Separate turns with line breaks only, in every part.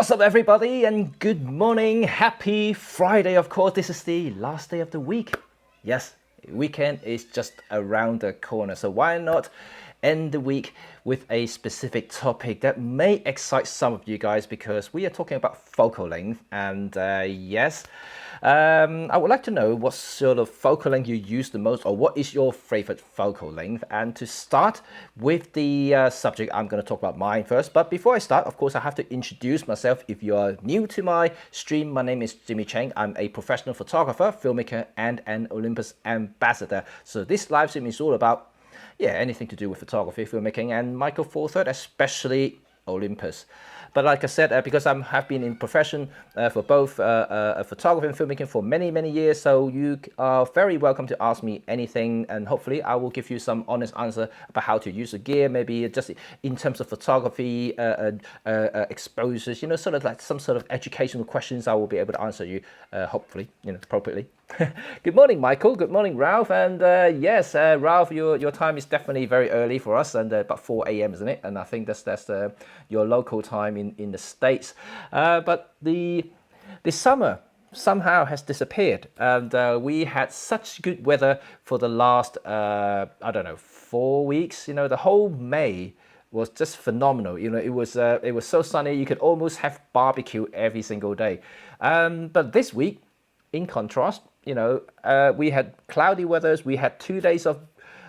What's up everybody and good morning, happy Friday. Of course, this is the last day of the week. Yes, weekend is just around the corner, so why not end the week with a specific topic that may excite some of you guys, because we are talking about focal length. And I would like to know what sort of focal length you use the most, or what is your favorite focal length. And to start with the subject, I'm going to talk about mine first. But before I start, of course, I have to introduce myself. If you are new to my stream, my name is Jimmy Cheng. I'm a professional photographer, filmmaker, and an Olympus ambassador. So this live stream is all about anything to do with photography, filmmaking, and Michael Four Third, especially Olympus. But like I said, because I have been in profession for both photography and filmmaking for many years, so you are very welcome to ask me anything, and hopefully I will give you some honest answer about how to use the gear, maybe just in terms of photography, exposures, sort of like some sort of educational questions. I will be able to answer you, hopefully, appropriately. Good morning, Michael. Good morning, Ralph. And yes, Ralph, your time is definitely very early for us, and about 4 a.m., isn't it? And I think that's your local time in the States. But the summer somehow has disappeared, and we had such good weather for the last 4 weeks. The whole May was just phenomenal. It was so sunny, you could almost have barbecue every single day. But this week, in contrast, we had cloudy weathers. We had 2 days of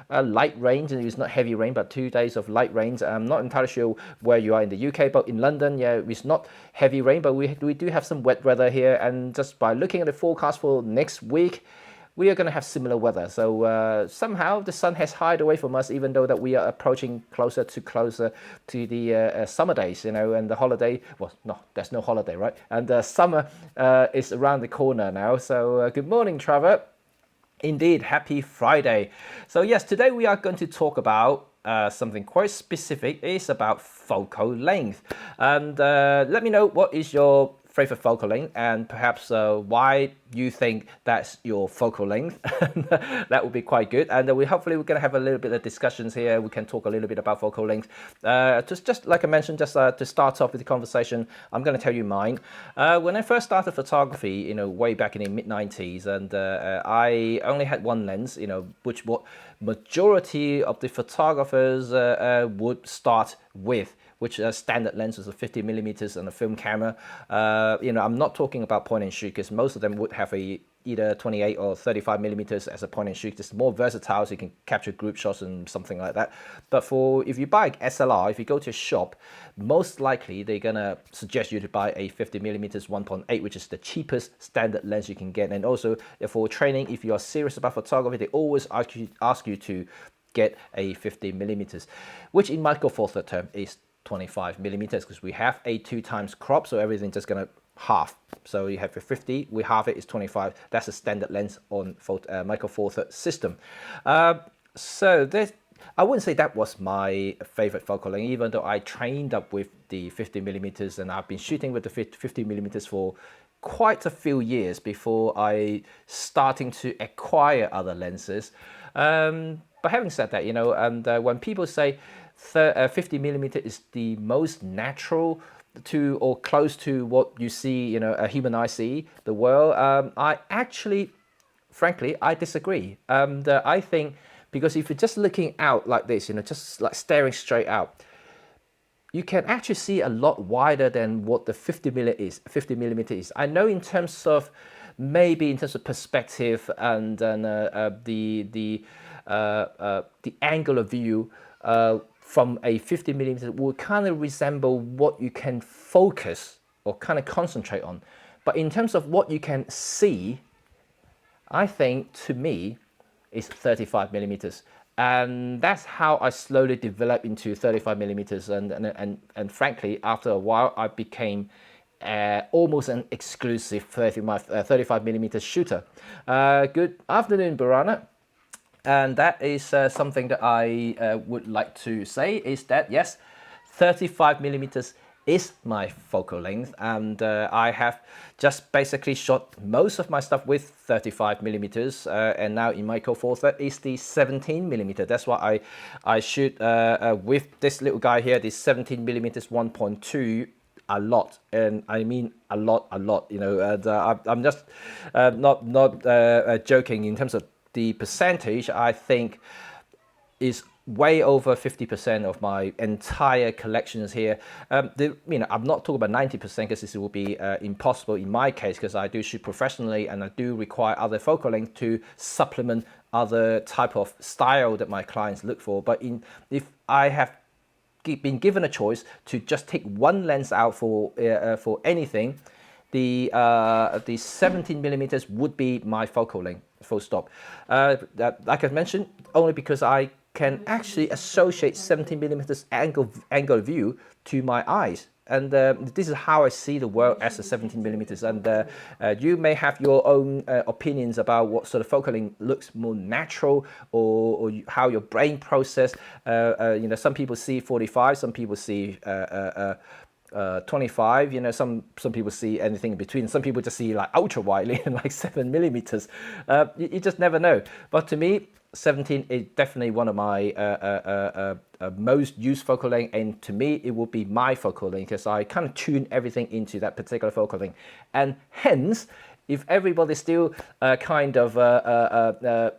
light rains, and it was not heavy rain, but 2 days of light rains. I'm not entirely sure where you are in the UK, but in London, it's not heavy rain, but we do have some wet weather here. And just by looking at the forecast for next week, we are going to have similar weather. So somehow the sun has hid away from us, even though that we are approaching closer to the summer days, and the holiday. Well, no, there's no holiday, right? And summer is around the corner now. So good morning, Trevor. Indeed, happy Friday. So yes, today we are going to talk about something quite specific. It's about focal length. And let me know what is your favorite focal length, and perhaps why you think that's your focal length. That would be quite good. And hopefully we're going to have a little bit of discussions here. We can talk a little bit about focal length. Just like I mentioned, just to start off with the conversation, I'm going to tell you mine. When I first started photography, way back in the mid-90s, and I only had one lens, which what majority of the photographers would start with, which standard lenses of 50 millimeters and a film camera. I'm not talking about point and shoot, because most of them would have either 28 or 35 millimeters as a point and shoot. It's more versatile, so you can capture group shots and something like that. But if you buy SLR, if you go to a shop, most likely they're gonna suggest you to buy a 50 millimeters 1.8, which is the cheapest standard lens you can get. And also for training, if you are serious about photography, they always ask you to get a 50 millimeters, which in Michael Four Third term is 25 millimeters, because we have a 2x crop, so everything's just gonna half. So you have your 50, we halve it, is 25. That's a standard lens on Michael Four Third system. So I wouldn't say that was my favorite focal length, even though I trained up with the 50 millimeters, and I've been shooting with the 50 millimeters for quite a few years before I starting to acquire other lenses. But having said that, and when people say 50 millimeter is the most natural to or close to what you see, a human eye see the world, I actually, frankly, I disagree. I think, because if you're just looking out like this, just like staring straight out, you can actually see a lot wider than what the 50 millimeter is. I know in terms of perspective and the angle of view from a 50 millimeter will kind of resemble what you can focus or kind of concentrate on. But in terms of what you can see, I think, to me, is 35 millimeters. And that's how I slowly developed into 35 millimeters. And frankly, after a while, I became almost an exclusive 35 millimeter shooter. Good afternoon, Barana. And that is something that I would like to say, is that yes, 35 millimeters is my focal length, and I have just basically shot most of my stuff with 35 millimeters, and now in Michael Four Third is the 17 millimeter. That's why I shoot with this little guy here, this 17 millimeters 1.2 a lot, and I mean a lot, you know. And I'm just not joking in terms of the percentage. I think is way over 50% of my entire collections here. You know, I'm not talking about 90% because this will be impossible in my case, because I do shoot professionally and I do require other focal length to supplement other type of style that my clients look for. But if I have been given a choice to just take one lens out for anything, the 17 millimeters would be my focal length, full stop. Like I mentioned, only because I can actually associate 17 millimeters angle view to my eyes. And this is how I see the world as a 17 millimeters. And you may have your own opinions about what sort of focal length looks more natural, or how your brain process. You know, some people see 45, some people see 25. You know, some people see anything in between. Some people just see like ultra widely and like 7 millimeters. You just never know. But to me, 17 is definitely one of my most used focal length, and to me it will be my focal length because I kind of tune everything into that particular focal length. And hence, if everybody still kind of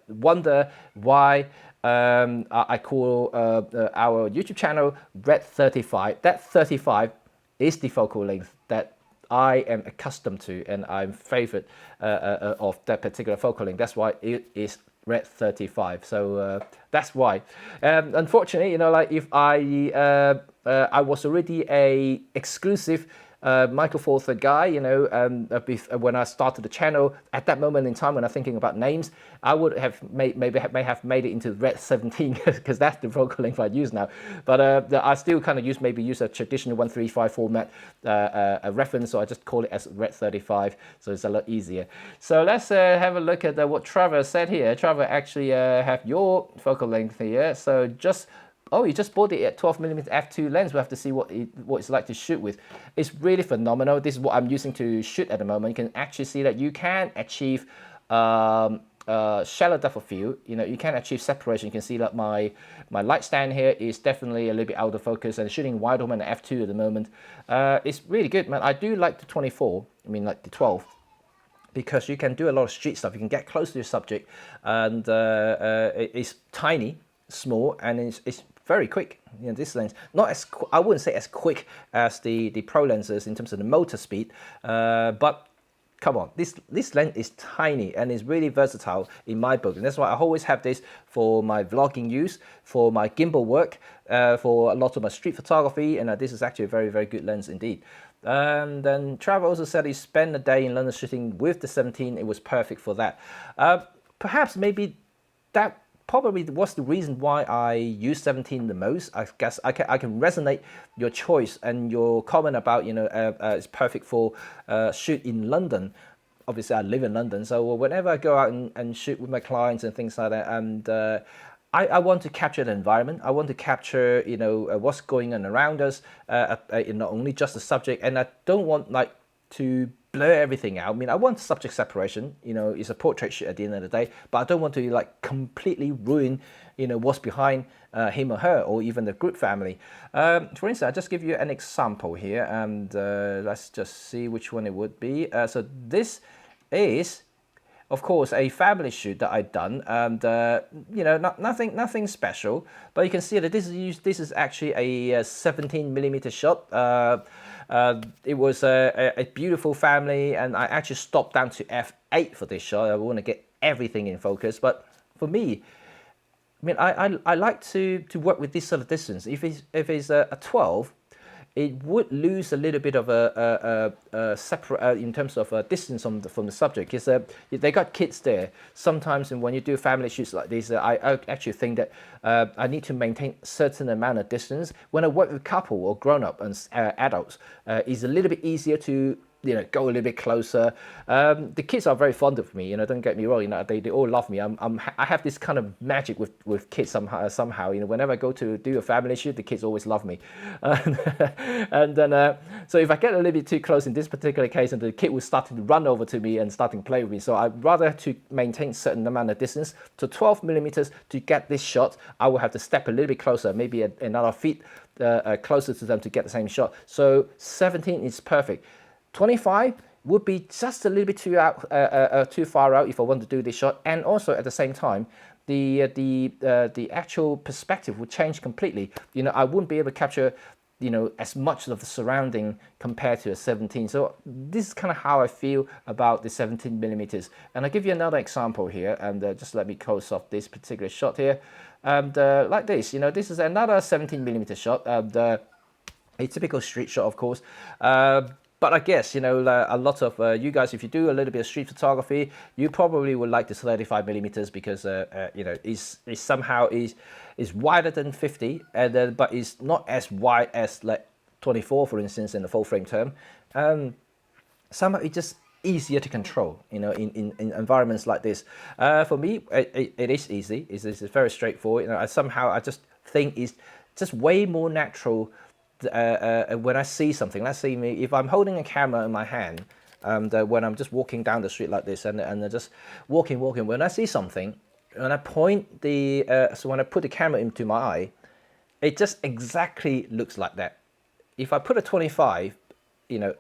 wonder why I call our YouTube channel Red 35, that 35 is the focal length that I am accustomed to, and I'm favorite of that particular focal length. That's why it is Red 35. So that's why. Unfortunately, you know, like if I was already a exclusive Michael Four Third guy, you know, when I started the channel, at that moment in time when I'm thinking about names, I would have may have made it into Red 17 because that's the focal length I use now. But I still kind of use a traditional 135 format a reference, so I just call it as Red 35, so it's a lot easier. So let's have a look at what Trevor said here. Trevor actually have your focal length here, so just. Oh, you just bought it at 12mm f2 lens. We'll have to see what it's like to shoot with. It's really phenomenal. This is what I'm using to shoot at the moment. You can actually see that you can achieve shallow depth of field. You know, you can achieve separation. You can see that my light stand here is definitely a little bit out of focus, and shooting wide open at f2 at the moment. It's really good, man. I do like the 24. I mean, like the 12. Because you can do a lot of street stuff. You can get close to your subject, and it's tiny, small, and it's very quick. You know, this lens, not as I wouldn't say as quick as the pro lenses in terms of the motor speed, but come on, this lens is tiny and is really versatile in my book, and that's why I always have this for my vlogging use, for my gimbal work, for a lot of my street photography, and this is actually a very, very good lens indeed. And then Trevor also said he spent a day in London shooting with the 17. It was perfect for that. Perhaps maybe that probably was the reason why I use 17 the most. I guess I can resonate your choice and your comment about, you know, it's perfect for shoot in London. Obviously, I live in London, so whenever I go out and shoot with my clients and things like that, and I want to capture the environment. I want to capture, you know, what's going on around us, not only just the subject, and I don't want like to blur everything out. I mean, I want subject separation. You know, it's a portrait shoot at the end of the day, but I don't want to like completely ruin, you know, what's behind him or her, or even the group family. For instance, I'll just give you an example here, and let's just see which one it would be. So this is, of course, a family shoot that I've done, and you know, nothing special, but you can see that this is actually a 17mm shot. It was a beautiful family, and I actually stopped down to f8 for this shot. I want to get everything in focus, but for me, I mean, I like to work with this sort of distance. If it's a 12, it would lose a little bit of a separate in terms of distance from the subject, because they got kids there. Sometimes when you do family shoots like this, I actually think that I need to maintain a certain amount of distance. When I work with couple or grown up and adults, it's a little bit easier to go a little bit closer. The kids are very fond of me. Don't get me wrong. They all love me. I have this kind of magic with kids somehow. Whenever I go to do a family shoot, the kids always love me. And then so if I get a little bit too close in this particular case, and the kid was starting to run over to me and starting to play with me, so I'd rather to maintain a certain amount of distance. To 12 millimeters to get this shot, I will have to step a little bit closer, maybe another feet closer to them to get the same shot. So 17 is perfect. 25 would be just a little bit too far out if I want to do this shot, and also at the same time, the actual perspective would change completely. I wouldn't be able to capture as much of the surrounding compared to a 17. So this is kind of how I feel about the 17 millimeters. And I'll give you another example here, and just let me close off this particular shot here. And like this, this is another 17 millimeter shot, and a typical street shot, of course. But I guess, a lot of you guys, if you do a little bit of street photography, you probably would like this 35 millimeters because, it's somehow is wider than 50, and but it's not as wide as like 24, for instance, in the full frame term. Somehow it's just easier to control, in environments like this. For me, it is easy. It's very straightforward. I just think it's just way more natural. When I see something, let's say if I'm holding a camera in my hand, and when I'm just walking down the street like this, and just walking, when I see something, when I point so when I put the camera into my eye, it just exactly looks like that. If I put a 25, it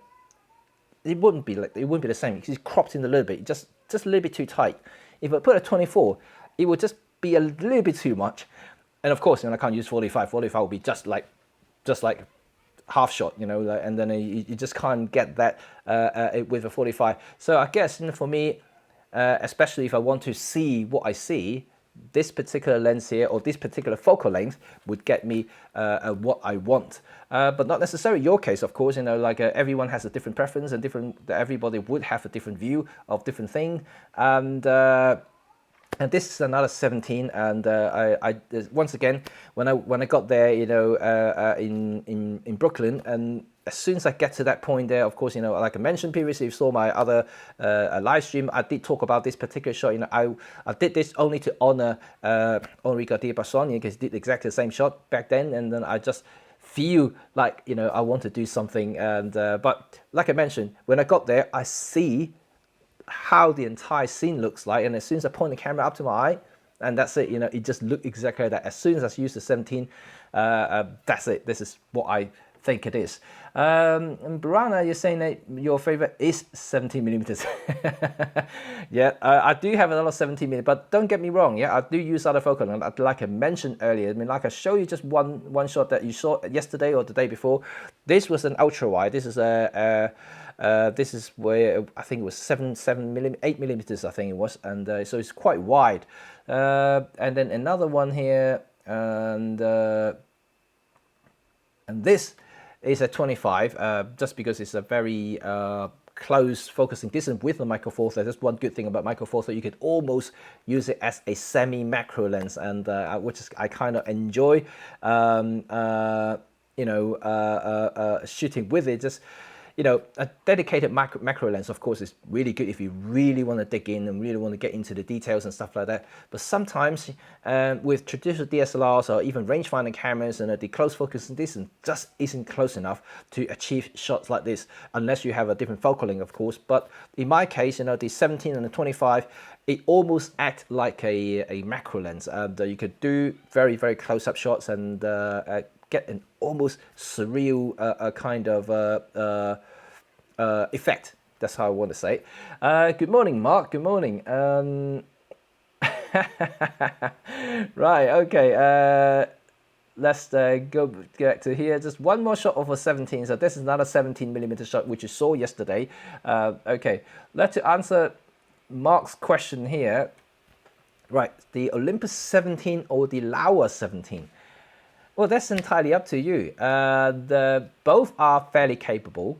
wouldn't be the same because it's cropped in a little bit, just a little bit too tight. If I put a 24, it would just be a little bit too much, and of course, I can't use 45. 45 will be just like half shot, and then you just can't get that with a 45. So I guess for me, especially if I want to see what I see, this particular lens here or this particular focal length would get me what I want. But not necessarily your case, of course. Everyone has a different preference, and everybody would have a different view of different things. And this is another 17, and I once again, when I got there, in Brooklyn, and as soon as I get to that point there, of course, like I mentioned previously, if you saw my other live stream, I did talk about this particular shot. I did this only to honor Henri Cartier-Bresson, because he did exactly the same shot back then, and then I just feel like I want to do something, and but like I mentioned, when I got there, I see how the entire scene looks like, and as soon as I point the camera up to my eye, and that's it, it just looked exactly like that. As soon as I use the 17, that's it. This is what I think it is. And Barana, you're saying that your favorite is 17 millimeters. Yeah, I do have another 17 millimeter, but don't get me wrong. Yeah, I do use other focal length. Like I mentioned earlier, like I showed you just one shot that you saw yesterday or the day before. This was an ultra wide. This is this is where I think it was 8 millimeters, I think it was, and so it's quite wide. And then another one here, and this is a 25, just because it's a very close focusing distance with the Micro Four Thirds. That's one good thing about Micro Four Thirds. You could almost use it as a semi-macro lens, and which I kind of enjoy. Shooting with it, just a dedicated macro lens, of course, is really good if you really want to dig in and really want to get into the details and stuff like that. But sometimes with traditional DSLRs or even rangefinder cameras, and the close focus distance just isn't close enough to achieve shots like this, unless you have a different focal length, of course. But in my case, the 17 and the 25, it almost act like a macro lens. You could do very, very close-up shots and get an almost surreal kind of effect. That's how I want to say it. Good morning, Mark. Good morning. Right, okay. Let's go back to here. Just one more shot of a 17. So this is another 17 millimeter shot, which you saw yesterday. Okay, let's answer Mark's question here. Right, the Olympus 17 or the Laowa 17? Well, that's entirely up to you. Both are fairly capable.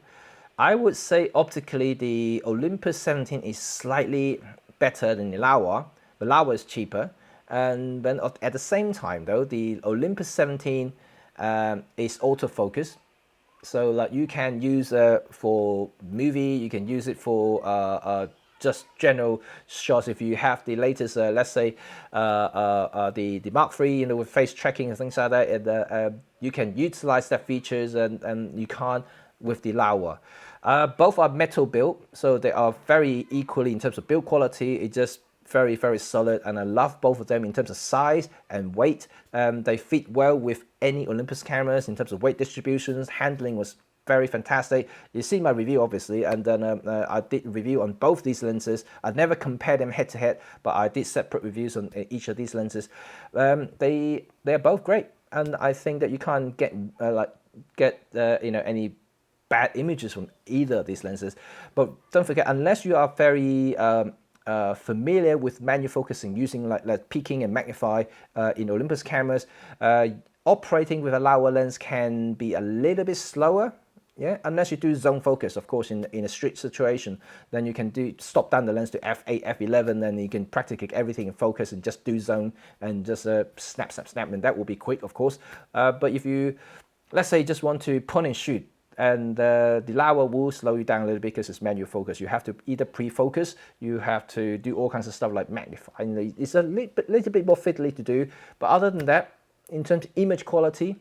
I would say optically the Olympus 17 is slightly better than the Laowa. The Laowa is cheaper. And then at the same time though, the Olympus 17 is autofocus. So like you can use for movie, you can use it for just general shots. If you have the latest, let's say the Mark III, you know, with face tracking and things like that, and, you can utilize that features, and you can't with the Laowa. Both are metal built, so they are very equally in terms of build quality. It just very, very solid, and I love both of them in terms of size and weight. They fit well with any Olympus cameras in terms of weight distributions. Handling was very fantastic. You see my review obviously, and then I did review on both these lenses. I never compared them head to head, but I did separate reviews on each of these lenses. They're both great, and I think that you can't get you know, any bad images from either of these lenses. But don't forget, unless you are very familiar with manual focusing, using like peaking and magnify in Olympus cameras, operating with a Laowa lens can be a little bit slower. Yeah, unless you do zone focus, of course, in a strict situation, then you can stop down the lens to f8, f11, and you can practically get everything in focus and just do zone and just snap, snap, snap, and that will be quick, of course. But if you, let's say, just want to point and shoot, and the Laowa will slow you down a little bit because it's manual focus. You have to either pre-focus, you have to do all kinds of stuff like magnify. It's a little bit more fiddly to do, but other than that, in terms of image quality,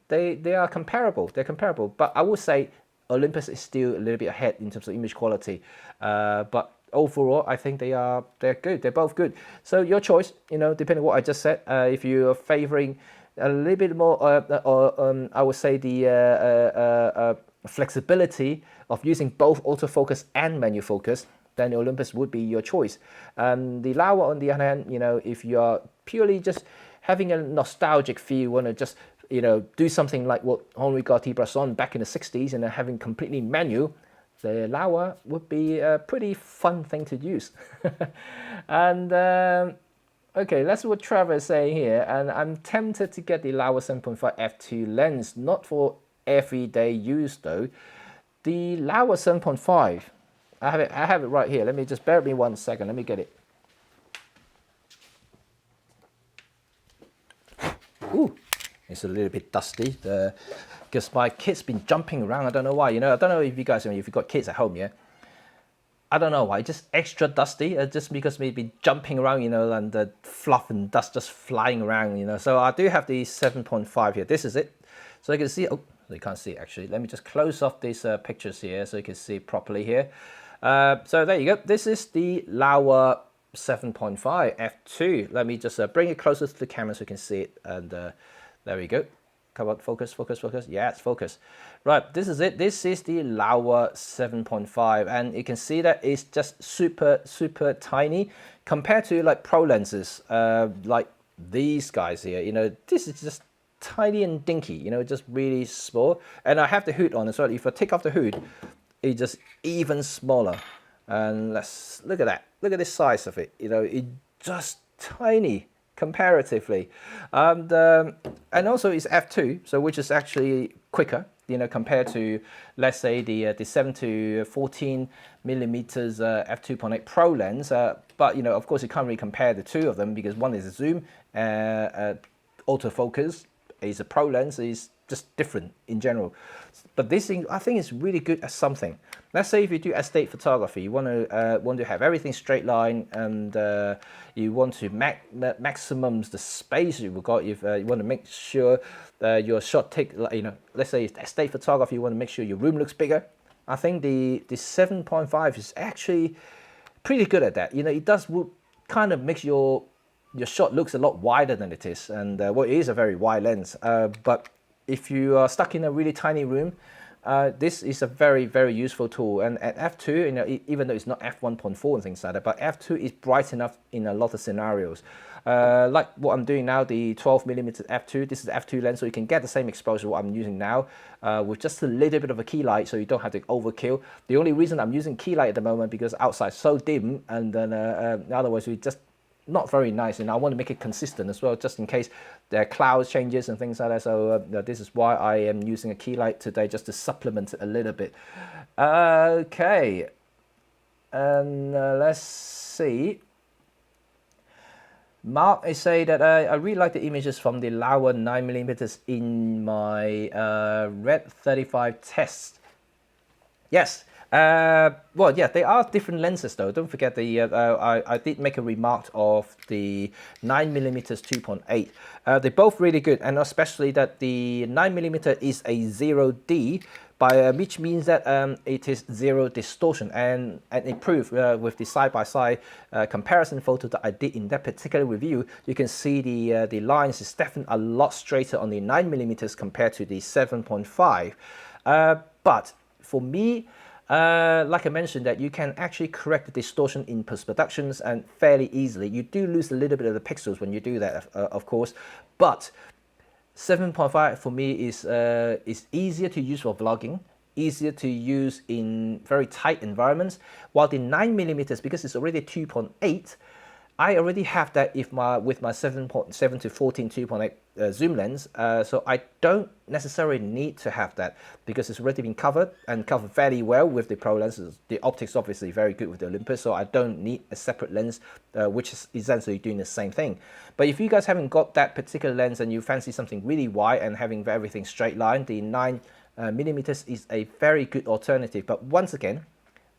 they are comparable. They're comparable, but I would say Olympus is still a little bit ahead in terms of image quality. But overall, I think they're good. They're both good. So your choice, you know, depending on what I just said. If you're favoring a little bit more, I would say the flexibility of using both autofocus and manual focus, then the Olympus would be your choice. The Laowa, on the other hand, you know, if you are purely just having a nostalgic feel, you want to just, you know, do something like what Henri Cartier-Bresson back in the 60s, and having completely manual, the Laowa would be a pretty fun thing to use. And okay, that's what Trevor is saying here, and I'm tempted to get the Laowa 7.5 f2 lens, not for everyday use though. The Laowa 7.5, I have it right here. Let me just bear with me 1 second. Let me get it. Ooh, it's a little bit dusty because my kid's been jumping around. I don't know why. You know, I don't know if you guys, if you've got kids at home, yeah. I don't know why, just extra dusty, just because we've been jumping around, you know, and the fluff and dust just flying around, you know. So I do have the 7.5 here. This is it. So you can see, oh, you can't see it actually. Let me just close off these pictures here so you can see it properly here. So there you go. This is the Laowa 7.5 f2. Let me just bring it closer to the camera so you can see it. And there we go. Come on, focus, focus, focus. Yeah, it's focus. Right, this is it. This is the Laowa 7.5, and you can see that it's just super, super tiny compared to like pro lenses, like these guys here. You know, this is just tiny and dinky. You know, just really small. And I have the hood on as well. If I take off the hood, it's just even smaller. And let's look at that. Look at the size of it. You know, it's just tiny comparatively, and also it's f2, so which is actually quicker, you know, compared to, let's say, the 7 to 14 millimeters f2.8 pro lens. But you know, of course, you can't really compare the two of them because one is a zoom, autofocus is a pro lens, is just different in general. But this thing, I think, is really good at something. Let's say if you do estate photography, you want to have everything straight line, and you want to maximum the space you've got. If you want to make sure your shot take, you know, let's say it's estate photography, you want to make sure your room looks bigger. I think the 7.5 is actually pretty good at that. You know, it does kind of makes your shot looks a lot wider than it is, and well, it is a very wide lens. But if you are stuck in a really tiny room, this is a very, very useful tool. And at f2, you know, even though it's not f1.4 and things like that, but f2 is bright enough in a lot of scenarios. Like what I'm doing now, the 12mm f2. This is the f2 lens, so you can get the same exposure what I'm using now with just a little bit of a key light, so you don't have to overkill. The only reason I'm using key light at the moment because outside so dim, and then otherwise we just not very nice, and I want to make it consistent as well, just in case there are clouds changes and things like that. So this is why I am using a key light today, just to supplement it a little bit. Okay, and let's see. Mark, I say that I really like the images from the Laowa 9mm in my Red 35 test. Yes. Well, yeah, they are different lenses though. Don't forget I did make a remark of the 9mm 2.8. They're both really good, and especially that the 9mm is a 0D, which means that it is zero distortion, and it proved with the side-by-side comparison photo that I did in that particular review. You can see the lines is definitely a lot straighter on the 9mm compared to the 7.5. But for me, like I mentioned, that you can actually correct the distortion in post-productions and fairly easily. You do lose a little bit of the pixels when you do that, of course, but 7.5 for me is easier to use for vlogging, easier to use in very tight environments, while the 9mm, because it's already 2.8, I already have that with my 7.7 to 14 2.8 zoom lens, so I don't necessarily need to have that because it's already been covered and covered fairly well with the Pro lenses. The optics obviously very good with the Olympus, so I don't need a separate lens which is essentially doing the same thing. But if you guys haven't got that particular lens and you fancy something really wide and having everything straight line, the 9mm is a very good alternative. But once again,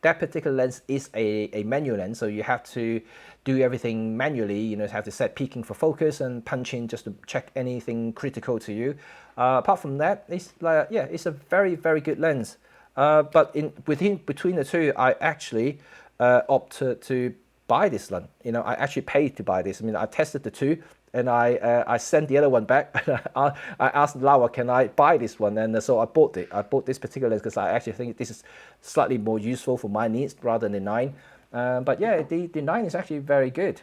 that particular lens is a manual lens, so you have to do everything manually. You know, have to set peaking for focus and punch in just to check anything critical to you. Apart from that, it's like, yeah, it's a very, very good lens. But between the two, I actually opted to buy this one. You know, I actually paid to buy this. I mean, I tested the two, and I sent the other one back. I asked Laowa, can I buy this one? And so I bought it. I bought this particular lens because I actually think this is slightly more useful for my needs rather than the 9. But yeah, the 9 is actually very good.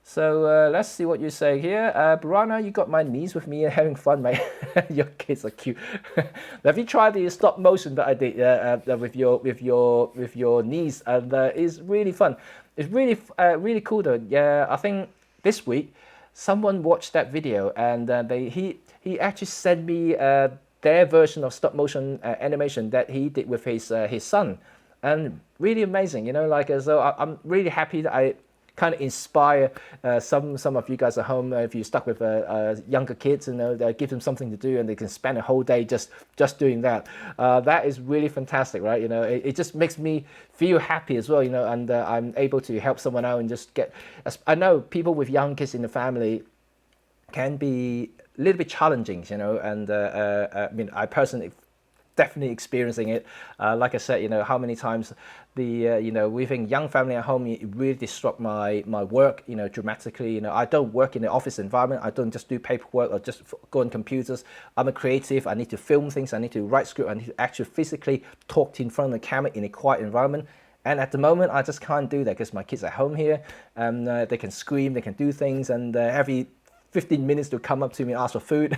So let's see what you say here. Burana, you got my niece with me and having fun, mate. Your kids are cute. Have you tried the stop motion that I did with your niece? And it's really fun. It's really cool though. Yeah, I think this week someone watched that video and he actually sent me their version of stop motion animation that he did with his son, and really amazing. You know, like so I'm really happy that I kind of inspire some of you guys at home. If you're stuck with younger kids, you know, give them something to do and they can spend a whole day just doing that. That is really fantastic, right? You know, it just makes me feel happy as well, you know, and I'm able to help someone out and just get. I know people with young kids in the family can be a little bit challenging, you know, and I mean, I personally definitely experiencing it. Like I said, you know, how many times you know, within young family at home, it really disrupt my work, you know, dramatically. You know, I don't work in the office environment. I don't just do paperwork or just go on computers. I'm a creative. I need to film things. I need to write script. I need to actually physically talk in front of the camera in a quiet environment. And at the moment, I just can't do that because my kids are at home here, and they can scream, they can do things, and every 15 minutes to come up to me and ask for food.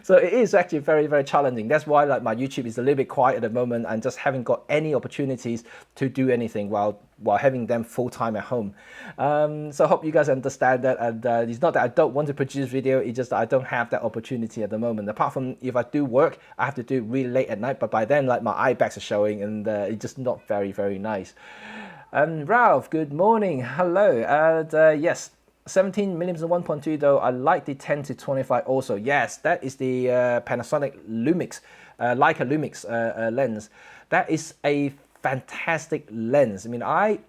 So it is actually very, very challenging. That's why like my YouTube is a little bit quiet at the moment and just haven't got any opportunities to do anything while having them full-time at home. So I hope you guys understand that, and it's not that I don't want to produce video, it's just that I don't have that opportunity at the moment. Apart from if I do work, I have to do it really late at night, but by then like my eye bags are showing and it's just not very, very nice. Ralph, good morning, hello. And yes, 17mm 1.2 though, I like the 10 to 25 also. Yes, that is the Panasonic Lumix, Leica Lumix lens. That is a fantastic lens. I mean, I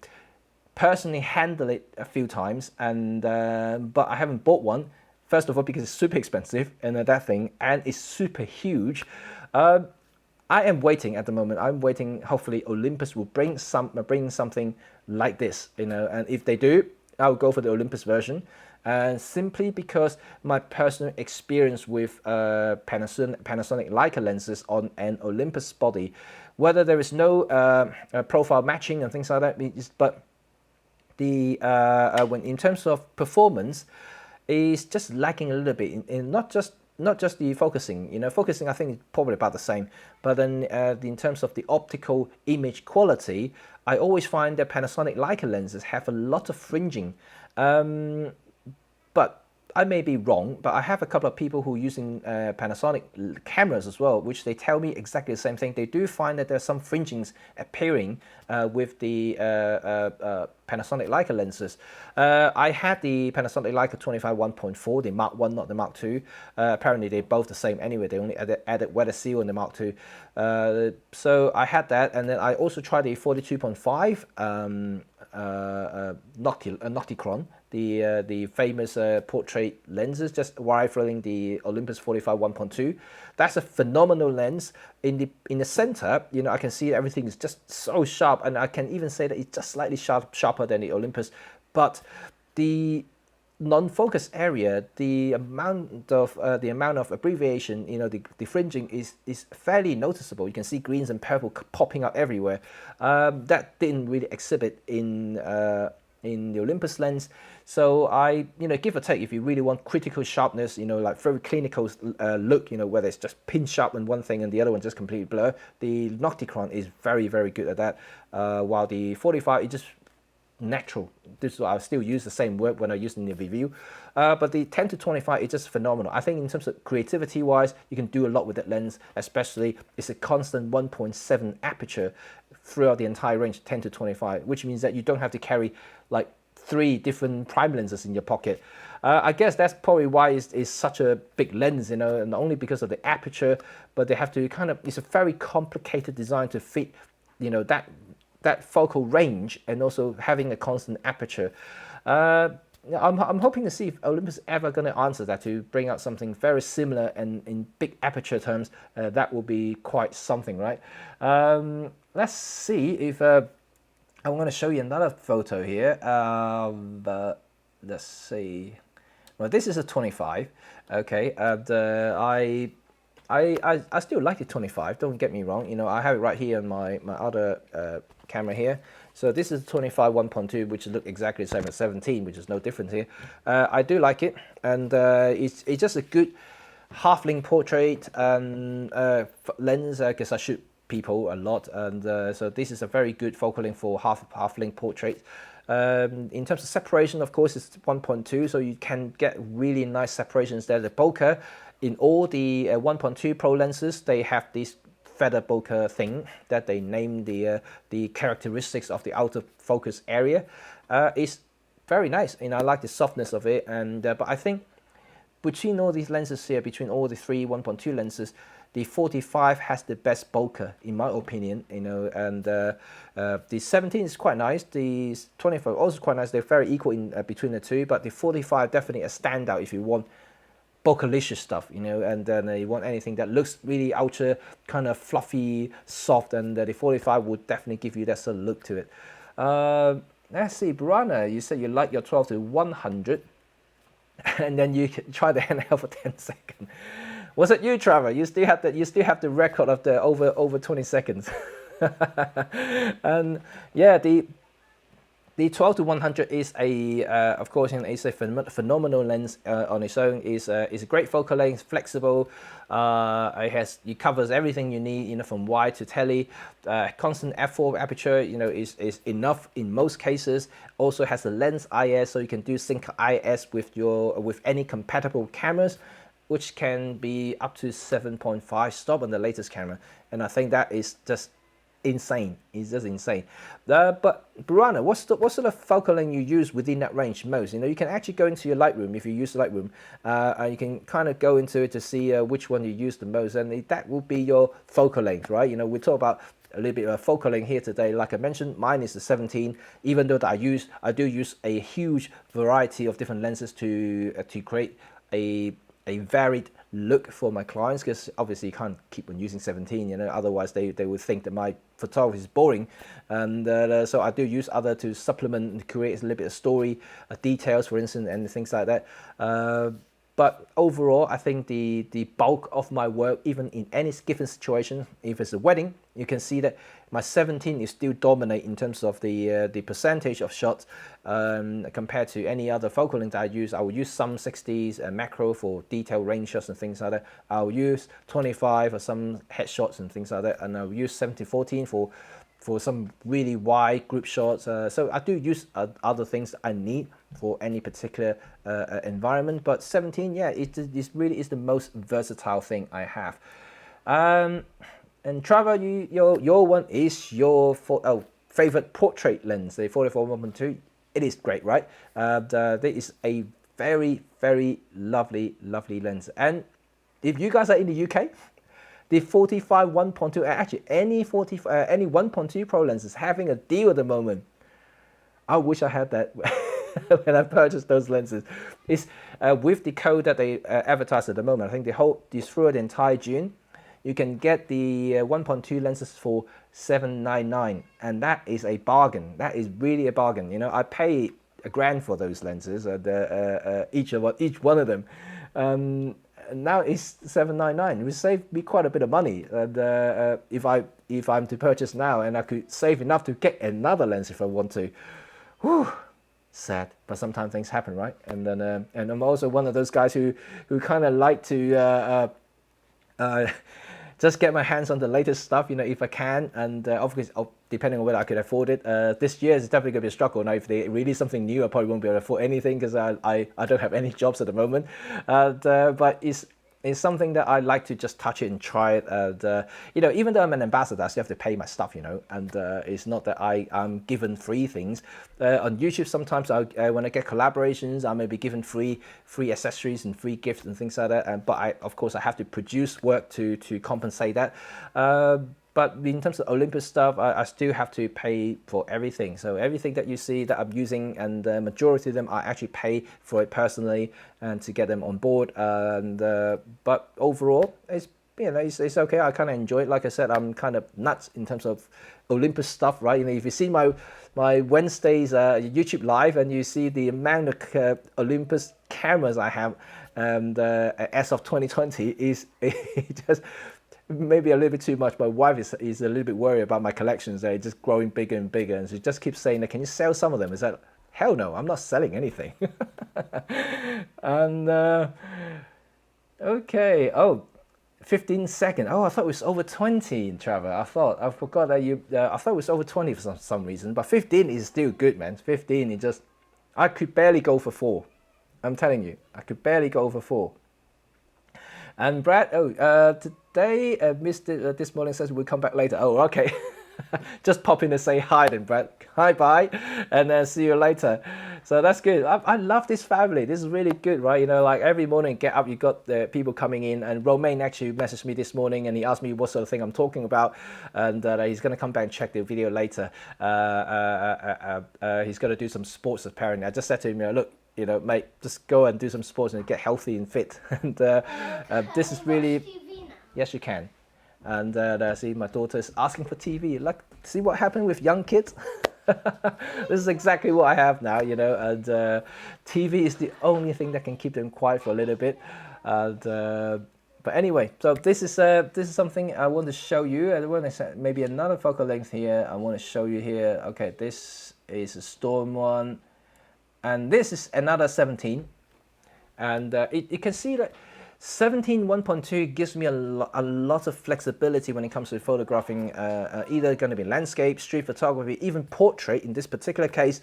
personally handled it a few times, and but I haven't bought one. First of all, because it's super expensive, and that thing, and it's super huge. I am waiting at the moment. I'm waiting. Hopefully, Olympus will bring something like this, you know. And if they do, I'll go for the Olympus version, simply because my personal experience with Panasonic Leica lenses on an Olympus body, whether there is no profile matching and things like that, but the when in terms of performance, is just lacking a little bit in not just the focusing. You know, focusing I think is probably about the same, but then in terms of the optical image quality, I always find that Panasonic Leica lenses have a lot of fringing. But I may be wrong, but I have a couple of people who are using Panasonic cameras as well, which they tell me exactly the same thing. They do find that there's some fringings appearing with the Panasonic Leica lenses. I had the Panasonic Leica 25 1.4, the Mark 1, not the Mark 2. Apparently they're both the same anyway. They only added weather seal in the Mark 2. So I had that, and then I also tried the 42.5 Nocticron, the famous portrait lenses, just rivaling the Olympus 45 1.2. That's a phenomenal lens. In the center, you know, I can see everything is just so sharp, and I can even say that it's just slightly sharper than the Olympus. But the non-focus area, the amount of abbreviation, you know, the fringing is fairly noticeable. You can see greens and purple popping up everywhere. That didn't really exhibit in the Olympus lens. So I, you know, give or take, if you really want critical sharpness, you know, like very clinical look, you know, whether it's just pin sharp on one thing and the other one just completely blur, the Nocticron is very, very good at that. While the 45 is just natural. This is what I still use the same word when I use it in the review. But the 10 to 25 is just phenomenal. I think in terms of creativity wise, you can do a lot with that lens, especially it's a constant 1.7 aperture throughout the entire range, 10 to 25, which means that you don't have to carry like 3 different prime lenses in your pocket. I guess that's probably why it's such a big lens, you know, and not only because of the aperture, but they have to kind of, it's a very complicated design to fit, you know, that focal range and also having a constant aperture. I'm hoping to see if Olympus is ever going to answer that, to bring out something very similar and in big aperture terms. That will be quite something, right? Let's see if I'm going to show you another photo here. Let's see. Well, this is a 25. Okay, and I still like the 25. Don't get me wrong. You know, I have it right here on my other camera here. So this is 25 1.2, which look exactly the same as 17, which is no difference here. I do like it, and it's just a good half-length portrait lens, because I shoot people a lot, and so this is a very good focal length for half-length portrait. In terms of separation, of course, it's 1.2, so you can get really nice separations there. The bokeh in all the 1.2 Pro lenses, they have this feather bokeh thing that they name the characteristics of the outer focus area. It's very nice, and I like the softness of it. And but I think between all these lenses here, between all the 3 1.2 lenses, the 45 has the best bokeh in my opinion, you know, and the 17 is quite nice. The 25 also quite nice. They're very equal in between the two, but the 45 definitely a standout if you want bokeh-licious stuff, you know, and then you want anything that looks really ultra kind of fluffy, soft, and the 45 would definitely give you that sort of look to it. Let's see, Brana, you said you like your 12 to 100, and then you can try the handheld for 10 seconds. Was it you, Trevor? You still have the record of the over 20 seconds. And yeah, the 12 to 100 is a, of course, it's a phenomenal lens on its own. Is a great focal length, flexible. It covers everything you need, you know, from wide to tele. Constant f4 aperture, you know, is enough in most cases. Also has a lens IS, so you can do sync IS with any compatible cameras, which can be up to 7.5 stop on the latest camera, and I think that is just insane. It's just insane. But Burana, what sort of focal length you use within that range most? You know, you can actually go into your Lightroom if you use Lightroom, and you can kind of go into it to see which one you use the most, and that will be your focal length, right? You know, we talk about a little bit of focal length here today. Like I mentioned, mine is the 17. Even though that I do use a huge variety of different lenses to create a varied look for my clients, because obviously you can't keep on using 17, you know, otherwise they would think that my photography is boring, and so I do use other to supplement and create a little bit of story, details, for instance, and things like that. But overall, I think the bulk of my work, even in any given situation, if it's a wedding, you can see that my 17 is still dominate in terms of the percentage of shots compared to any other focal length I use. I will use some 60s and macro for detail range shots and things like that. I'll use 25 for some headshots and things like that, and I'll use 70-14 for for some really wide group shots. So I do use other things that I need for any particular environment. But 17, yeah, it really is the most versatile thing I have. And Trevor, your one is your favorite portrait lens, the 44 1.2. It is great, right? There is a very, very lovely lens. And if you guys are in the UK, the 45 1.2, actually any 1.2 Pro lens is having a deal at the moment. I wish I had that when I purchased those lenses. It's with the code that they advertise at the moment. I think through the entire June, you can get the 1.2 lenses for $799, and that is a bargain. That is really a bargain. You know, I pay $1,000 for those lenses, each one of them. And now it's $799. It would save me quite a bit of money. And if I'm to purchase now, and I could save enough to get another lens if I want to. Whew, sad, but sometimes things happen, right? And then and I'm also one of those guys who kind of like to just get my hands on the latest stuff, you know, if I can, and obviously, depending on whether I could afford it. This year is definitely going to be a struggle. Now, if they release something new, I probably won't be able to afford anything because I don't have any jobs at the moment. But it's something that I like to just touch it and try it. And you know, even though I'm an ambassador, I still have to pay my stuff, you know. And it's not that I'm given free things. On YouTube, sometimes when I get collaborations, I may be given free accessories and free gifts and things like that. But of course, I have to produce work to compensate that. But in terms of Olympus stuff, I still have to pay for everything. So everything that you see that I'm using, and the majority of them, I actually pay for it personally and to get them on board. And but overall, it's okay. I kind of enjoy it. Like I said, I'm kind of nuts in terms of Olympus stuff, right? You know, if you see my Wednesdays YouTube live, and you see the amount of Olympus cameras I have, and as of 2020, is it just maybe a little bit too much. My wife is a little bit worried about my collections. They're just growing bigger and bigger, and she just keeps saying, "Can you sell some of them?" Is that hell no? I'm not selling anything. And okay, 15 seconds. Oh, I thought it was over 20, Trevor. I forgot that I thought it was over 20 for some reason, but 15 is still good, man. 15 is just, I could barely go for 4. I'm telling you, I could barely go for 4. And Brad, today, Mr. This morning says we'll come back later. Oh, okay. Just pop in to say hi then, Brad. Hi, bye, and see you later. So that's good. I love this family. This is really good, right? You know, like every morning, get up, you got the people coming in, and Romain actually messaged me this morning, and he asked me what sort of thing I'm talking about, and he's going to come back and check the video later. He's going to do some sports apparently. I just said to him, look, you know, mate, just go and do some sports and get healthy and fit. And this is really, yes, you can. And see, my daughter's asking for TV. Like, see what happened with young kids? This is exactly what I have now, you know. And TV is the only thing that can keep them quiet for a little bit. And but anyway, so this is something I want to show you. I want to say maybe another focal length here. I want to show you here. Okay, this is a Storm one. And this is another 17, and you can see that 17 1.2 gives me a lot of flexibility when it comes to photographing, either going to be landscape, street photography, even portrait. In this particular case,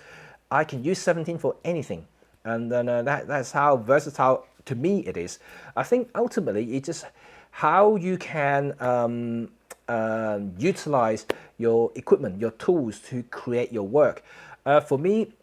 I can use 17 for anything, and then that's how versatile to me it is. I think ultimately it's just how you can utilize your equipment, your tools to create your work. For me,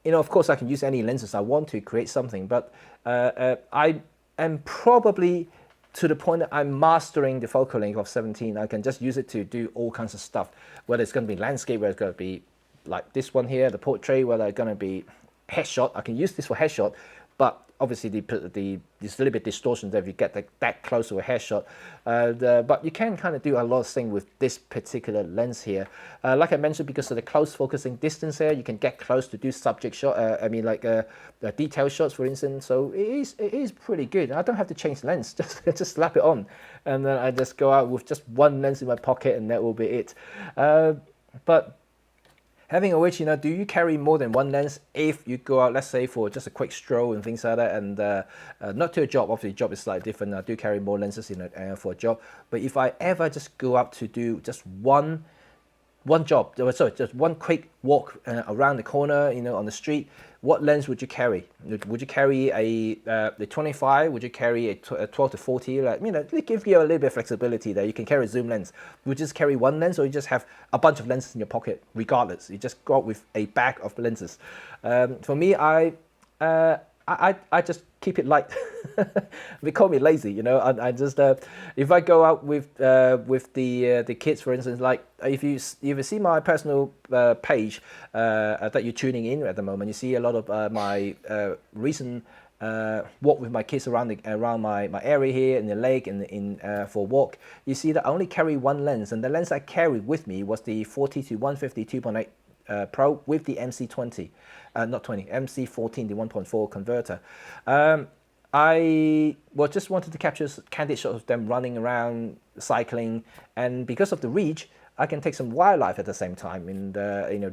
you know, of course, I can use any lenses I want to create something, but I am probably to the point that I'm mastering the focal length of 17. I can just use it to do all kinds of stuff, whether it's going to be landscape, whether it's going to be like this one here, the portrait, whether it's going to be headshot. I can use this for headshot, but obviously there's a little bit distortion there if you get that close to a headshot. But you can kind of do a lot of things with this particular lens here. Like I mentioned, because of the close focusing distance here, you can get close to do subject shot. I mean, like detail shots, for instance. So it is pretty good. I don't have to change lens. Just slap it on, and then I just go out with just one lens in my pocket, and that will be it. But having a which, you know, do you carry more than one lens if you go out, let's say, for just a quick stroll and things like that, and not to a job? Obviously, job is slightly different. I do carry more lenses in for a job. But if I ever just go out to do just one one job, sorry, just one quick walk around the corner, on the street, what lens would you carry? Would you carry the 25? Would you carry a 12 to 40? Like, they give you a little bit of flexibility there. You can carry a zoom lens. Would you just carry one lens, or you just have a bunch of lenses in your pocket regardless? You just go out with a bag of lenses. For me, I just keep it light. They call me lazy, I just if I go out with the kids, for instance, like if you see my personal page that you're tuning in at the moment, you see a lot of my recent walk with my kids around my area here in the lake and for a walk. You see that I only carry one lens, and the lens I carried with me was the 40 to 150 2.8 Pro with the MC20, MC14, the 1.4 converter. I just wanted to capture candid shots of them running around, cycling, and because of the reach, I can take some wildlife at the same time, and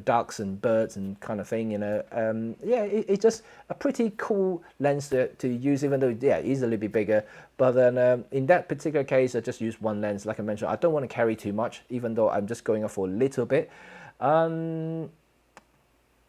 ducks and birds and kind of thing. It's just a pretty cool lens to use, even though it is a little bit bigger. But then in that particular case, I just use one lens. Like I mentioned, I don't want to carry too much, even though I'm just going off for a little bit. Oh,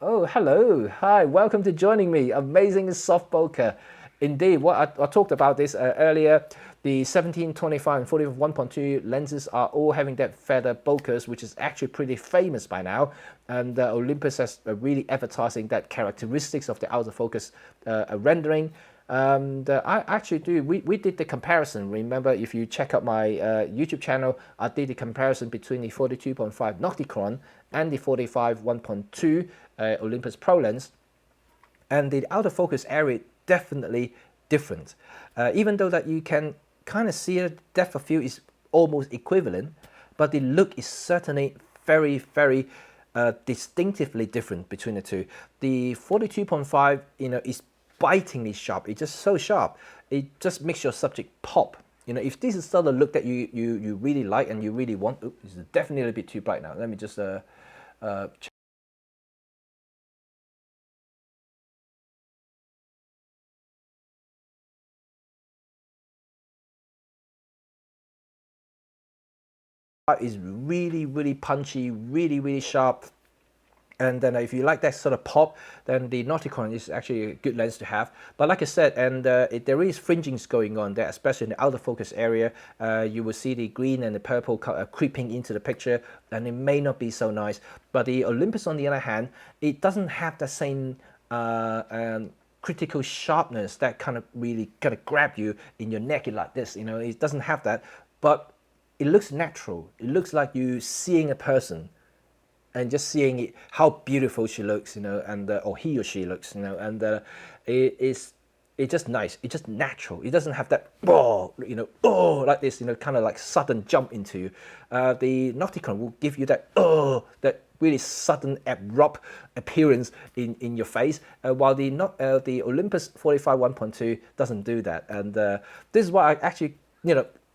hello, hi, welcome to joining me. Amazing soft bokeh. Indeed, what I talked about this earlier. The 17, 25, and 40 1.2 lenses are all having that feather bokehs, which is actually pretty famous by now. And Olympus has really advertising that characteristics of the out of focus rendering. I actually do. We did the comparison. Remember, if you check out my YouTube channel, I did the comparison between the 42.5 Nocticron and the 45 1.2 Olympus Pro lens, and the out of focus area definitely different. Even though that you can kind of see the depth of field is almost equivalent, but the look is certainly very, very distinctively different between the two. The 42.5, is bitingly sharp. It's just so sharp. It just makes your subject pop. If this is the sort of look that you really like and you really want, this is definitely a little bit too bright now. Let me just check. Is really, really punchy, really, really sharp. And then if you like that sort of pop, then the Nauticon is actually a good lens to have. But like I said, and there is fringings going on there, especially in the out of focus area. You will see the green and the purple creeping into the picture, and it may not be so nice. But the Olympus, on the other hand, it doesn't have the same critical sharpness that kind of really grab you in your neck like this. It doesn't have that, but it looks natural. It looks like you seeing a person and just seeing it, how beautiful she looks, and or he or she looks, and it's just nice. It's just natural. It doesn't have that like this, kind of like sudden jump into you. The Nauticon will give you that that really sudden abrupt appearance in your face, while the Olympus 45 1.2 doesn't do that. And this is why I actually,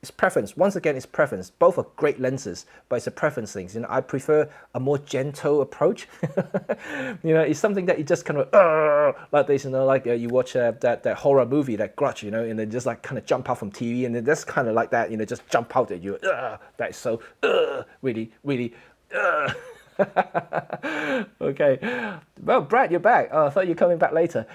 it's preference. Once again, it's preference. Both are great lenses, but it's a preference thing. I prefer a more gentle approach. It's something that you just kind of like this. Like you watch that horror movie, that Grudge, and then just like kind of jump out from TV, and then that's kind of like that. Just jump out at you. That's so really, really. Okay. Well, Brad, you're back. Oh, I thought you were coming back later.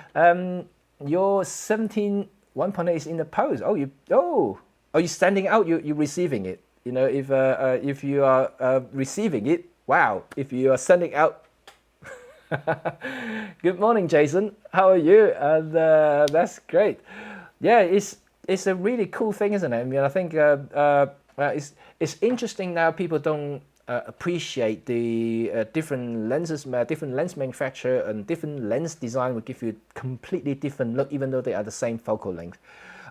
Your 17 1.8 is in the pose. Are you standing out? You're receiving it. If you are receiving it, wow. If you are sending out, good morning, Jason. How are you? And that's great. Yeah, it's a really cool thing, isn't it? I think it's interesting now. People don't appreciate the different lenses, different lens manufacturer and different lens design will give you a completely different look, even though they are the same focal length.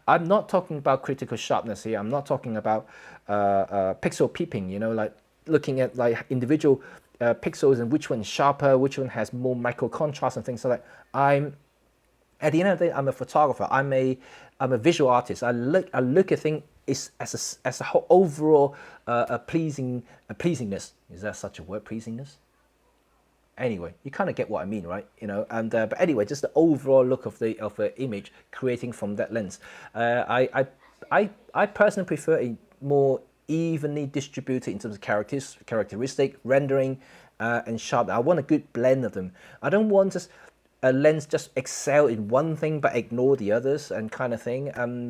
I'm not talking about critical sharpness here. I'm not talking about pixel peeping, like looking at like individual pixels and which one is sharper, which one has more micro contrast and things like that. At the end of the day, I'm a photographer. I'm a visual artist. I look at things as a whole overall pleasingness. Is there such a word, pleasingness? Anyway, you kind of get what I mean, right? But anyway, just the overall look of the image creating from that lens. I personally prefer a more evenly distributed in terms of characteristic, rendering, and sharp. I want a good blend of them. I don't want just a lens just excel in one thing but ignore the others and kind of thing. And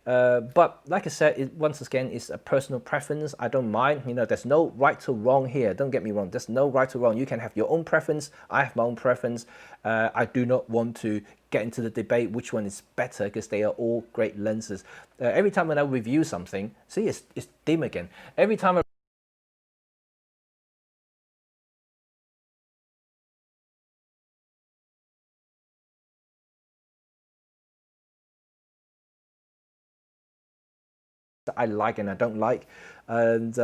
but like I said, once again, it's a personal preference. I don't mind. You know, there's no right or wrong here. Don't get me wrong. There's no right or wrong. You can have your own preference. I have my own preference. I do not want to get into the debate which one is better because they are all great lenses. Every time when I review something, see, it's dim again. Every time I like and I don't like, and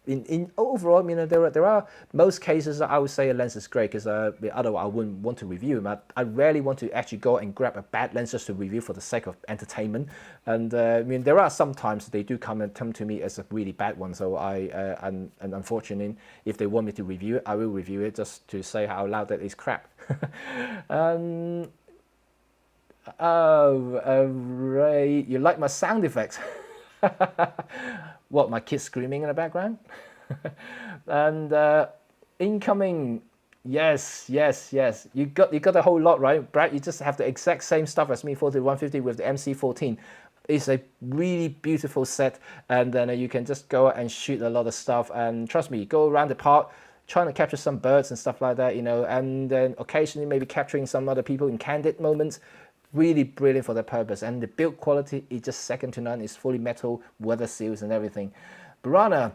in overall, you know, there are most cases I would say a lens is great because otherwise I wouldn't want to review them. I rarely want to actually go and grab a bad lens just to review for the sake of entertainment. And I mean, there are sometimes they do come to me as a really bad one. So and unfortunately, if they want me to review it, I will review it just to say how loud that is crap. Oh, Ray, you like my sound effects? What, my kids screaming in the background? And incoming, yes. You got a whole lot, right, Brad? You just have the exact same stuff as me, 40-150 with the MC14. It's a really beautiful set, and then you can just go and shoot a lot of stuff. And trust me, go around the park trying to capture some birds and stuff like that, you know, and then occasionally maybe capturing some other people in candid moments. Really brilliant for that purpose, and the build quality is just second to none. It's fully metal, weather seals and everything. Brana,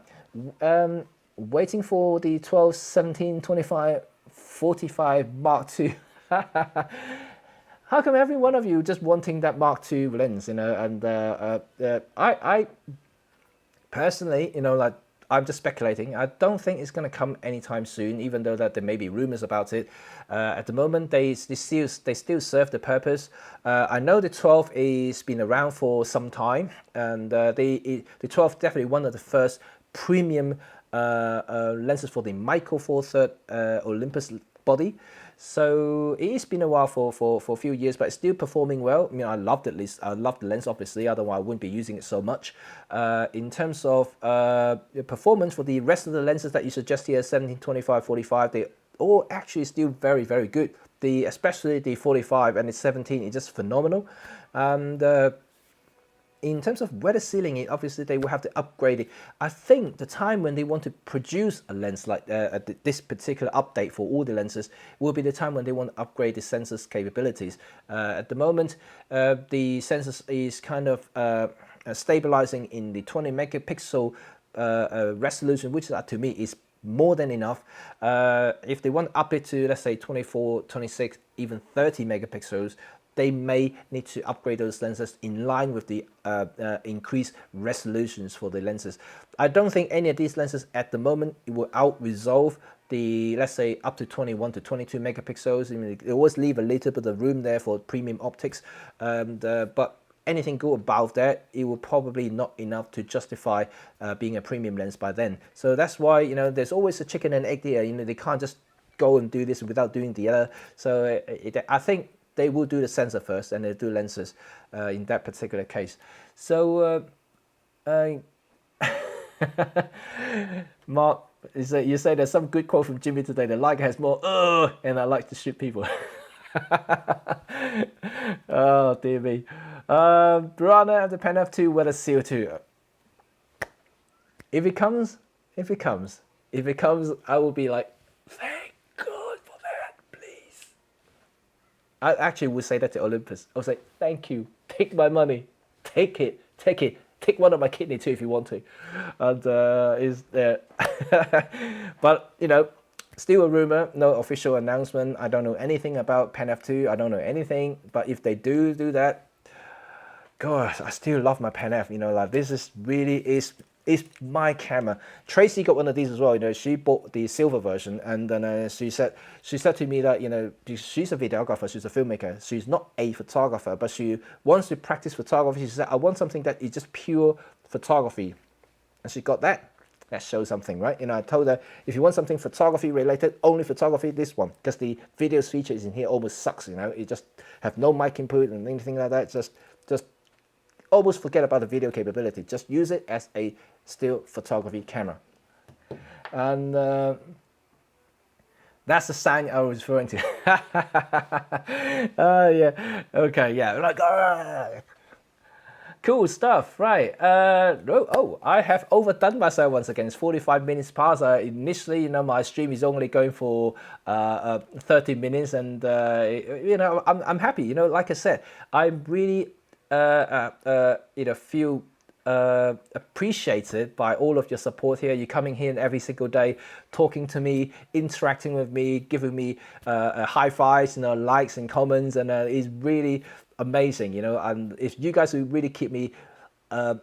waiting for the 12, 17, 25, 45 Mark II. How come every one of you just wanting that Mark II lens, you know? And I personally, you know, like, I'm just speculating. I don't think it's going to come anytime soon, even though that there may be rumors about it. At the moment, they still serve the purpose. I know the 12 has been around for some time, and the 12 definitely one of the first premium lenses for the Micro Four Third Olympus body. So it's been a while for a few years, but it's still performing well. I mean, I love the lens, obviously, otherwise I wouldn't be using it so much. In terms of performance for the rest of the lenses that you suggest here, 17, 25, 45, they all actually still very good. Especially the 45 and the 17 is just phenomenal. And in terms of weather sealing it, obviously they will have to upgrade it. I think the time when they want to produce a lens like this particular update for all the lenses will be the time when they want to upgrade the sensor's capabilities. At the moment, the sensor is kind of stabilizing in the 20 megapixel resolution, which to me is more than enough. If they want to up it to, let's say, 24, 26, even 30 megapixels, they may need to upgrade those lenses in line with the increased resolutions for the lenses. I don't think any of these lenses at the moment will out-resolve the, let's say, up to 21 to 22 megapixels. I mean, they always leave a little bit of room there for premium optics, but anything go above that, it will probably not enough to justify being a premium lens by then. So that's why, you know, there's always a chicken and egg there. You know, they can't just go and do this without doing the other. So I think they will do the sensor first, and they do lenses in that particular case. So, Mark, you say there's some good quote from Jimmy today. The like has more, and I like to shoot people. Oh dear me. Brana and the Pen F2 weather seal 2. If it comes, I will be like, thank God for that, please. I actually would say that to Olympus. I was like, thank you, take my money, take it, take one of my kidney too if you want to. And is there, but you know, still a rumor, no official announcement. I don't know anything about Pen F2. I don't know anything, but if they do that, God, I still love my Pen F. You know, like this is really is my camera. Tracy got one of these as well. You know, she bought the silver version, and then she said to me that, you know, she's a videographer, she's a filmmaker, she's not a photographer, but she wants to practice photography. She said, I want something that is just pure photography, and she got that. That shows something, right? You know, I told her, if you want something photography related, only photography, this one, because the videos features in here almost sucks. You know, it just have no mic input and anything like that. Just almost forget about the video capability. Just use it as a still photography camera. And that's the sound I was referring to. Yeah. Okay. Yeah. Like. Cool stuff, right? I have overdone myself once again. It's 45 minutes past. Initially, you know, my stream is only going for 30 minutes, and you know, I'm happy. You know, like I said, I'm really you know, feel appreciated by all of your support here. You're coming here every single day, talking to me, interacting with me, giving me high fives, you know, likes and comments, and it's really amazing, you know. And if you guys will really keep me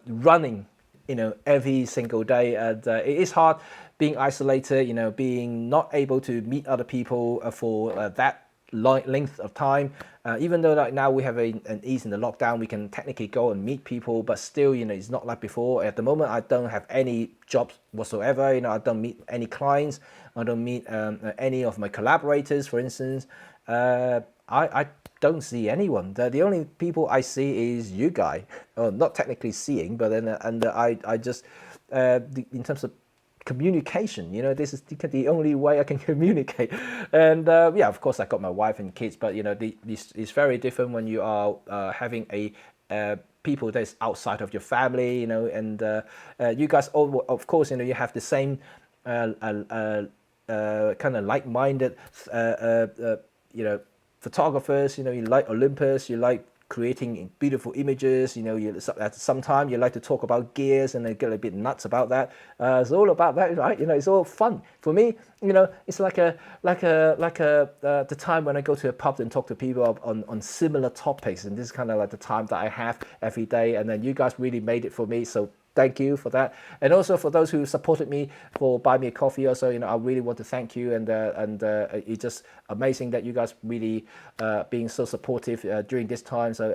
running, you know, every single day, and it is hard being isolated, you know, being not able to meet other people for that length of time. Even though like now we have an ease in the lockdown, we can technically go and meet people, but still, you know, it's not like before. At the moment, I don't have any jobs whatsoever. You know, I don't meet any clients. I don't meet any of my collaborators, for instance. I don't see anyone. The only people I see is you guys. Oh, not technically seeing, but then I just in terms of communication, you know, this is the only way I can communicate. And yeah, of course I got my wife and kids, but you know, this is very different when you are having a people that's outside of your family, you know. And you guys all, of course, you know, you have the same kind of like-minded you know, photographers. You know, you like Olympus, you like creating beautiful images, you know. You at some time you like to talk about gears and they get a bit nuts about that. It's all about that, right? You know, it's all fun for me. You know, it's like the time when I go to a pub and talk to people on similar topics, and this is kind of like the time that I have every day. And then you guys really made it for me, so thank you for that. And also for those who supported me for buy me a coffee also, you know, I really want to thank you. And it's just amazing that you guys really being so supportive during this time. So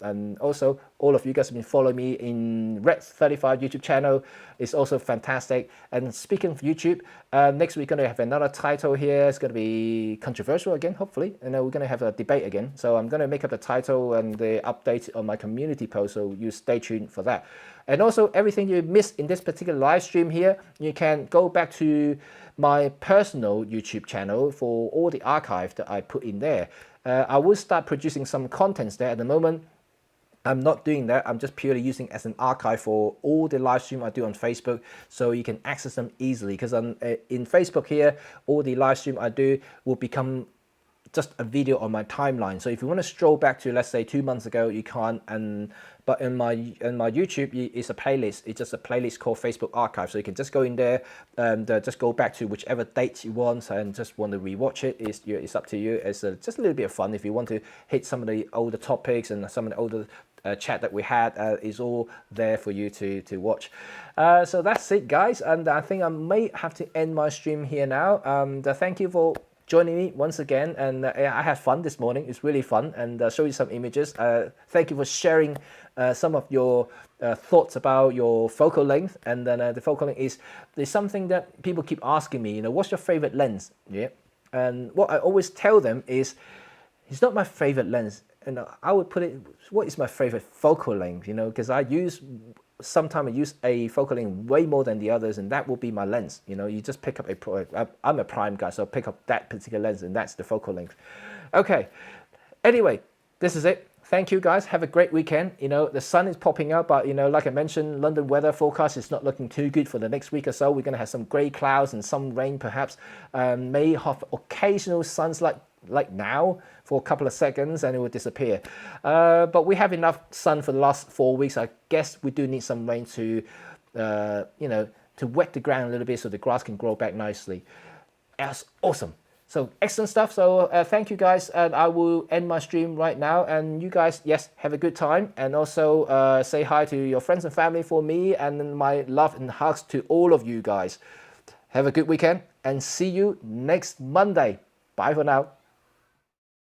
and also all of you guys have been following me in Red 35 YouTube channel. It's also fantastic. And speaking of YouTube, next week we're going to have another title here. It's going to be controversial again, hopefully, and we're going to have a debate again. So I'm going to make up the title and the update on my community post, so you stay tuned for that. And also, everything you missed in this particular live stream here, you can go back to my personal YouTube channel for all the archive that I put in there. I will start producing some contents there. At the moment, I'm not doing that. I'm just purely using as an archive for all the live stream I do on Facebook, so you can access them easily. Because in Facebook here, all the live stream I do will become just a video on my timeline. So if you want to stroll back to, let's say, 2 months ago, you can't. But in my YouTube, it's a playlist. It's just a playlist called Facebook Archive. So you can just go in there and just go back to whichever date you want, and just want to rewatch it. It's up to you. It's just a little bit of fun. If you want to hit some of the older topics and some of the older chat that we had, is all there for you to watch. So that's it, guys. And I think I may have to end my stream here now. Thank you for joining me once again, and I had fun this morning. It's really fun, and show you some images. Thank you for sharing some of your thoughts about your focal length. And then the focal length is something that people keep asking me, you know, what's your favorite lens? Yeah, and what I always tell them is, it's not my favorite lens, and I would put it, what is my favorite focal length? You know, because sometimes I use a focal length way more than the others, and that will be my lens. You know, you just pick up I'm a prime guy, so pick up that particular lens, and that's the focal length. Okay, anyway, this is it. Thank you, guys. Have a great weekend. You know, the sun is popping up, but you know, like I mentioned, London weather forecast is not looking too good for the next week or so. We're going to have some grey clouds and some rain, perhaps. May have occasional suns like now for a couple of seconds, and it will disappear. But we have enough sun for the last 4 weeks. I guess we do need some rain to, you know, to wet the ground a little bit so the grass can grow back nicely. That's awesome. So excellent stuff. So thank you, guys, and I will end my stream right now. And you guys, yes, have a good time, and also say hi to your friends and family for me, and my love and hugs to all of you guys. Have a good weekend, and see you next Monday. Bye for now.